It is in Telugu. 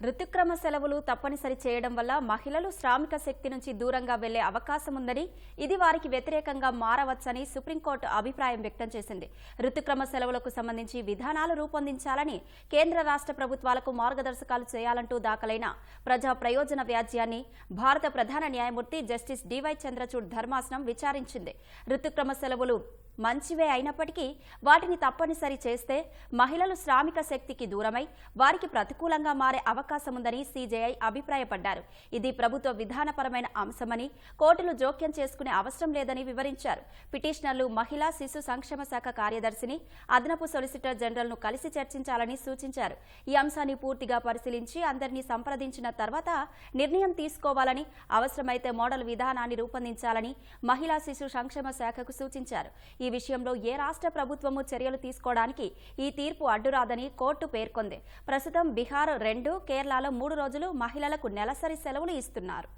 ఋతుక్రమ సెలవులు తప్పనిసరి చేయడం వల్ల మహిళలు శ్రామిక శక్తి నుంచి దూరంగా వెళ్లే అవకాశం ఉందని, ఇది వారికి వ్యతిరేకంగా మారవచ్చని సుప్రీంకోర్టు అభిప్రాయం వ్యక్తం చేసింది. ఋతుక్రమ సెలవులకు సంబంధించి విధానాలు రూపొందించాలని, కేంద్ర రాష్ట్ర ప్రభుత్వాలకు మార్గదర్శకాలు చేయాలంటూ దాఖలైన ప్రజా ప్రయోజన వ్యాజ్యాన్ని భారత ప్రధాన న్యాయమూర్తి జస్టిస్ డివై చంద్రచూడ్ ధర్మాసనం విచారించింది. ఋతుక్రమ సెలవులు మంచివే అయినప్పటికీ వాటిని తప్పనిసరి చేస్తే మహిళలు శ్రామిక శక్తికి దూరమై వారికి ప్రతికూలంగా మారే అవకాశం ఉందని సీజేఐ అభిప్రాయపడ్డారు. ఇది ప్రభుత్వ విధానపరమైన అంశమని, కోర్టులు జోక్యం చేసుకునే అవసరం లేదని వివరించారు. పిటిషనర్లు మహిళా శిశు సంక్షేమ శాఖ కార్యదర్శిని, అదనపు సొలిసిటర్ జనరల్ను కలిసి చర్చించాలని సూచించారు. ఈ అంశాన్ని పూర్తిగా పరిశీలించి అందరినీ సంప్రదించిన తర్వాత నిర్ణయం తీసుకోవాలని, అవసరమైతే మోడల్ విధానాన్ని రూపొందించాలని మహిళా శిశు సంక్షేమ శాఖకు సూచించారు. ఈ విషయంలో ఏ రాష్ట్ర ప్రభుత్వము చర్యలు తీసుకోవడానికి ఈ తీర్పు అడ్డురాదని కోర్టు పేర్కొంది. ప్రస్తుతం బీహార్ 2, కేరళలో 3 రోజులు మహిళలకు నెలసరి సెలవులు ఇస్తున్నారు.